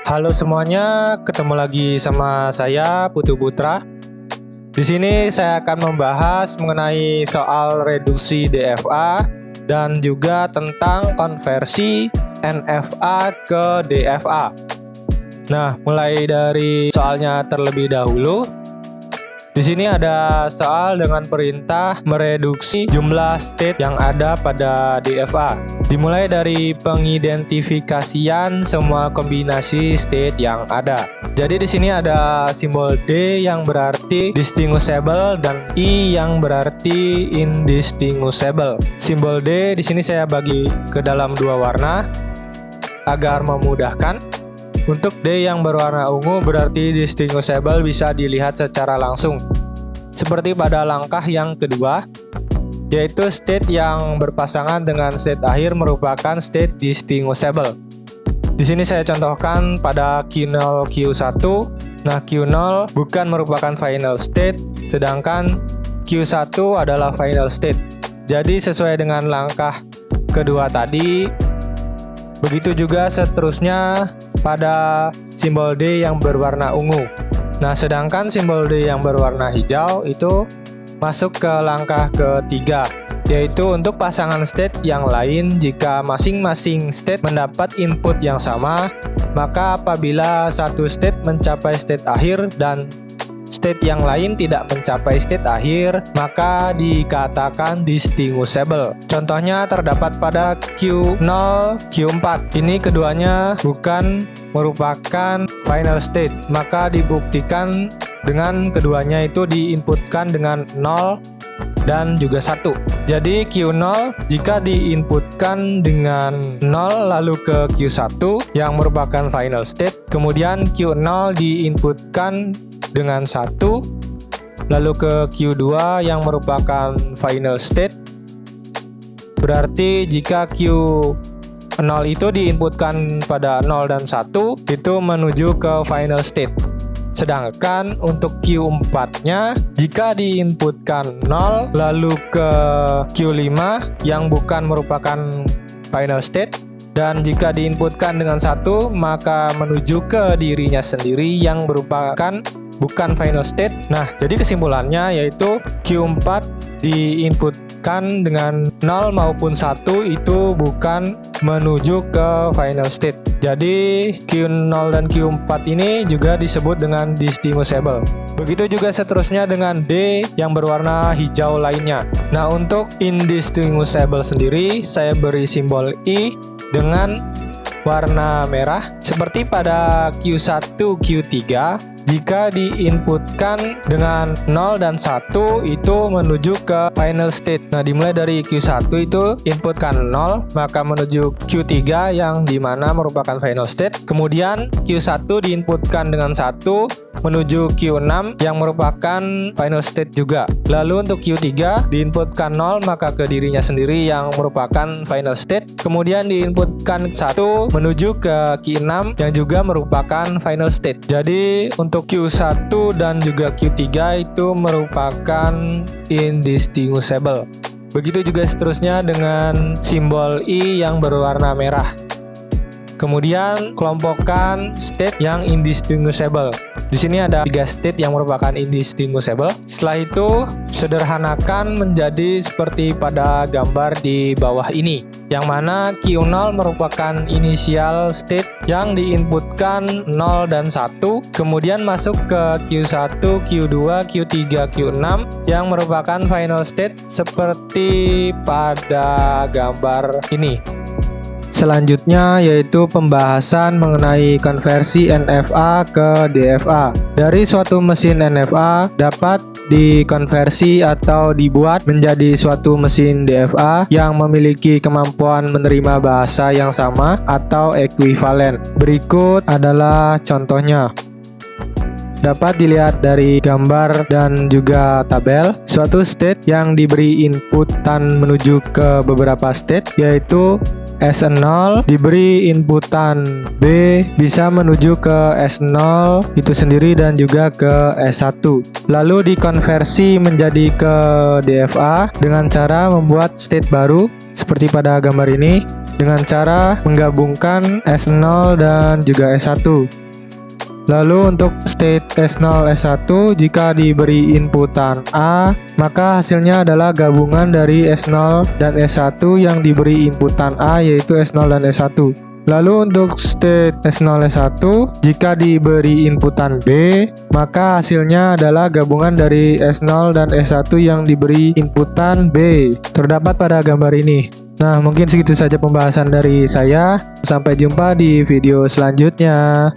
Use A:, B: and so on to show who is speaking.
A: Halo semuanya, ketemu lagi sama saya Putu Putra. Di sini saya akan membahas mengenai soal reduksi DFA dan juga tentang konversi NFA ke DFA. Nah, mulai dari soalnya terlebih dahulu. Di sini ada soal dengan perintah mereduksi jumlah state yang ada pada DFA. Dimulai dari pengidentifikasian semua kombinasi state yang ada. Jadi di sini ada simbol D yang berarti distinguishable dan I yang berarti indistinguishable. Simbol D di sini saya bagi ke dalam dua warna agar memudahkan. Untuk D yang berwarna ungu berarti distinguishable bisa dilihat secara langsung. Seperti pada langkah yang kedua, yaitu state yang berpasangan dengan state akhir merupakan state distinguishable. Di sini saya contohkan pada Q0, Q1. Nah, Q0 bukan merupakan final state, sedangkan Q1 adalah final state. Jadi sesuai dengan langkah kedua tadi, begitu juga seterusnya pada simbol D yang berwarna ungu. Nah, sedangkan simbol D yang berwarna hijau itu masuk ke langkah ketiga, yaitu untuk pasangan state yang lain jika masing-masing state mendapat input yang sama, maka apabila satu state mencapai state akhir dan state yang lain tidak mencapai state akhir, maka dikatakan distinguishable. Contohnya terdapat pada Q0, Q4. Ini keduanya bukan merupakan final state, maka dibuktikan dengan keduanya itu diinputkan dengan 0 dan juga 1. Jadi Q0 jika diinputkan dengan 0 lalu ke Q1 yang merupakan final state, kemudian Q0 diinputkan dengan 1 lalu ke Q2 yang merupakan final state, berarti jika Q0 itu diinputkan pada 0 dan 1 itu menuju ke final state. Sedangkan untuk Q4 nya jika diinputkan 0 lalu ke Q5 yang bukan merupakan final state, dan jika diinputkan dengan 1 maka menuju ke dirinya sendiri yang merupakan bukan final state. Nah, jadi kesimpulannya yaitu Q4 diinputkan dengan 0 maupun 1 itu bukan menuju ke final state. Jadi Q0 dan Q4 ini juga disebut dengan distinguishable. Begitu juga seterusnya dengan D yang berwarna hijau lainnya. Nah, untuk indistinguishable sendiri saya beri simbol I dengan warna merah seperti pada Q1, Q3. Jika diinputkan dengan 0 dan 1 itu menuju ke final state. Nah, dimulai dari Q1 itu inputkan 0 maka menuju Q3 yang dimana merupakan final state. Kemudian Q1 diinputkan dengan 1 menuju Q6 yang merupakan final state juga. Lalu untuk Q3 diinputkan 0 maka ke dirinya sendiri yang merupakan final state. Kemudian diinputkan 1 menuju ke Q6 yang juga merupakan final state. Jadi untuk Q1 dan juga Q3 itu merupakan indistinguishable. Begitu juga seterusnya dengan simbol I yang berwarna merah. Kemudian kelompokkan state yang indistinguishable. Di sini ada 3 state yang merupakan indistinguishable. Setelah itu sederhanakan menjadi seperti pada gambar di bawah ini, yang mana Q0 merupakan initial state yang diinputkan 0 dan 1, kemudian masuk ke Q1, Q2, Q3, Q6 yang merupakan final state seperti pada gambar ini. Selanjutnya yaitu pembahasan mengenai konversi NFA ke DFA. Dari suatu mesin NFA dapat dikonversi atau dibuat menjadi suatu mesin DFA yang memiliki kemampuan menerima bahasa yang sama atau ekuivalen. Berikut adalah contohnya. Dapat dilihat dari gambar dan juga tabel, suatu state yang diberi inputan menuju ke beberapa state, yaitu S0 diberi inputan B bisa menuju ke S0 itu sendiri dan juga ke S1. Lalu dikonversi menjadi ke DFA dengan cara membuat state baru seperti pada gambar ini. dengan cara menggabungkan S0 dan juga S1. Lalu untuk state S0 S1, jika diberi inputan A, maka hasilnya adalah gabungan dari S0 dan S1 yang diberi inputan A, yaitu S0 dan S1. Lalu untuk state S0 S1, jika diberi inputan B, maka hasilnya adalah gabungan dari S0 dan S1 yang diberi inputan B. Terdapat pada gambar ini. Nah, mungkin segitu saja pembahasan dari saya. Sampai jumpa di video selanjutnya.